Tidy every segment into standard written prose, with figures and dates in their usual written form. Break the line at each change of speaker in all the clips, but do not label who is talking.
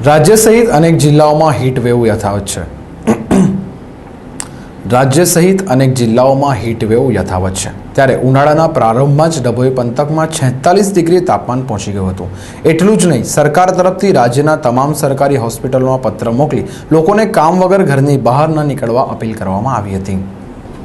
રાજ્ય સહિત અનેક જિલ્લાઓમાં હીટ વેવ યથાવત છે. રાજ્ય સહિત અનેક જિલ્લાઓમાં હીટ વેવ યથાવત છે. ત્યારે ઉનાળાના પ્રારંભમાં જ ડભોઈ પંથકમાં 46 ડિગ્રી તાપમાન પહોંચી ગયું હતું. એટલું જ નહીં, સરકાર તરફથી રાજ્યના તમામ સરકારી હોસ્પિટલોમાં પત્ર મોકલી લોકોને કામ વગર ઘરની બહાર ન નીકળવા અપીલ કરવામાં આવી હતી.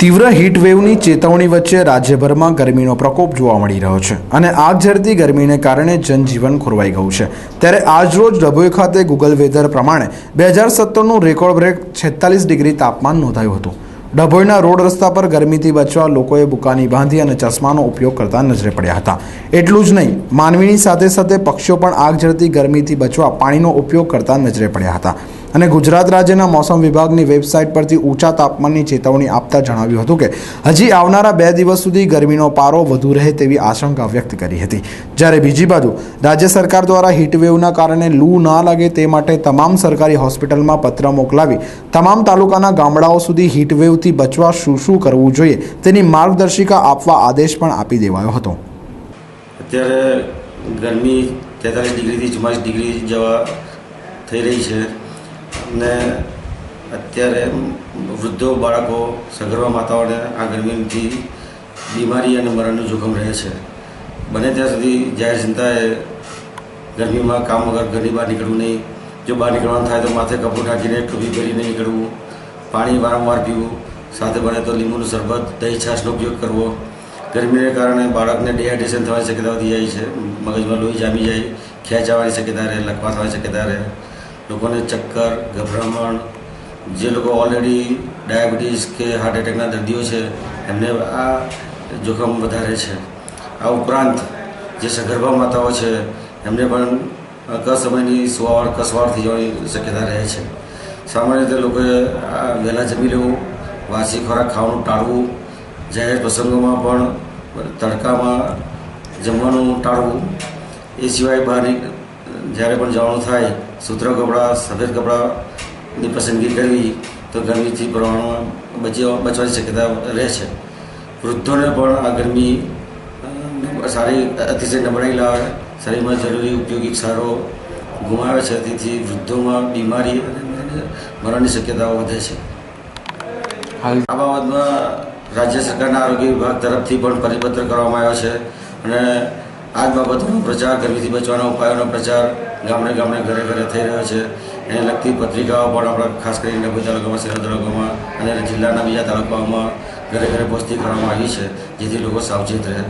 તીવ્ર હીટ વેવની ચેતવણી વચ્ચે રાજ્યભરમાં ગરમીનો પ્રકોપ જોવા મળી રહ્યો છે અને આગ ઝરતી ગરમીને કારણે જનજીવન ખોરવાઈ ગયું છે. ત્યારે આજરોજ ડભોઈ ખાતે ગૂગલ વેધર પ્રમાણે 2017નું રેકોર્ડ બ્રેક 46 ડિગ્રી તાપમાન નોંધાયું હતું. ડભોઈના રોડ રસ્તા પર ગરમીથી બચવા લોકોએ બુકાની બાંધી અને ચશ્માનો ઉપયોગ કરતા નજરે પડ્યા હતા. એટલું જ નહીં, માનવીની સાથે સાથે પક્ષીઓ પણ આગ ઝરતી ગરમીથી બચવા પાણીનો ઉપયોગ કરતા નજરે પડ્યા હતા. અને ગુજરાત રાજ્યના મોસમ વિભાગની વેબસાઇટ પરથી ઊંચા તાપમાનની ચેતવણી આપતા જણાવ્યું હતું કે હજી આવનારા 2 દિવસ સુધી ગરમીનો પારો વધુ રહે તેવી આશંકા વ્યક્ત કરી હતી. જ્યારે બીજી બાજુ રાજ્ય સરકાર દ્વારા હીટવેવના કારણે લૂ ના લાગે તે માટે તમામ સરકારી હોસ્પિટલમાં પત્ર મોકલાવી તમામ તાલુકાના ગામડાઓ સુધી હીટવેવથી બચવા શું કરવું જોઈએ તેની માર્ગદર્શિકા આપવા આદેશ પણ આપી દેવાયો હતો.
અત્યારે ગરમી 43 ડિગ્રીથી 44 ડિગ્રી જેવા થઈ રહી છે ને અત્યારે વૃદ્ધો, બાળકો, સગર્ભા માતાઓને આ ગરમીથી બીમારી અને મરણનું જોખમ રહે છે. બને ત્યાં સુધી જાહેર જનતાએ ગરમીમાં કામ વગર ઘરની બહાર નીકળવું નહીં. જો બહાર નીકળવાનું થાય તો માથે કપડું ઢાંકીને ટોપી પહેરીને નીકળવું. પાણી વારંવાર પીવું. સાથે બને તો લીંબુનું શરબત, દહીં, છાશનો ઉપયોગ કરવો. ગરમીને કારણે બાળકને ડિહાઇડ્રેશન થવાની શક્યતા વધી જાય છે. મગજમાં લોહી જામી જાય, ખેંચ આવવાની શક્યતા રહે, લકવા થવાની શક્યતા રહે. લોકોને ચક્કર, ગભરામણ, જે લોકો ઓલરેડી ડાયાબિટીસ કે હાર્ટ એટેકના દર્દીઓ છે એમને આ જોખમ વધારે છે. આ ઉપરાંત જે સગર્ભા માતાઓ છે એમને પણ કસમયની સુવાળ, કસવાળ થઈ જવાની શક્યતા રહે છે. સામાન્ય રીતે લોકોએ વહેલા જમી લેવું, વાસી ખોરાક ખાવાનું ટાળવું, જાહેર પ્રસંગોમાં પણ તડકામાં જમવાનું ટાળવું. એ સિવાય બહાર જ્યારે પણ જવાનું થાય સૂત્ર કપડાં, સફેદ કપડાની પસંદગી કરવી તો ગરમીથી પ્રમાણમાં બચવાની શક્યતા રહે છે. વૃદ્ધોને પણ આ ગરમી સારી અતિશય નબળાઈ લાવે, શરીરમાં જરૂરી ઉપયોગી ક્ષારો ગુમાવે છે. તેથી વૃદ્ધોમાં બીમારી અને મરણની શક્યતાઓ વધે છે. આ બાબતમાં રાજ્ય સરકારના આરોગ્ય વિભાગ તરફથી પણ પરિપત્ર કરવામાં આવ્યો છે અને આ જ બાબતોનો પ્રચાર, ગરમીથી બચવાના ઉપાયોનો પ્રચાર ગામડે ગામડે, ઘરે ઘરે થઈ રહ્યો છે. એને લગતી પત્રિકાઓ પણ આપણા ખાસ કરીને ડભોઈ તાલુકામાં, સિનોર તાલુકામાં અને જિલ્લાના બીજા તાલુકાઓમાં ઘરે ઘરે પહોંચતી કરવામાં આવી છે, જેથી લોકો સાવચેત રહે.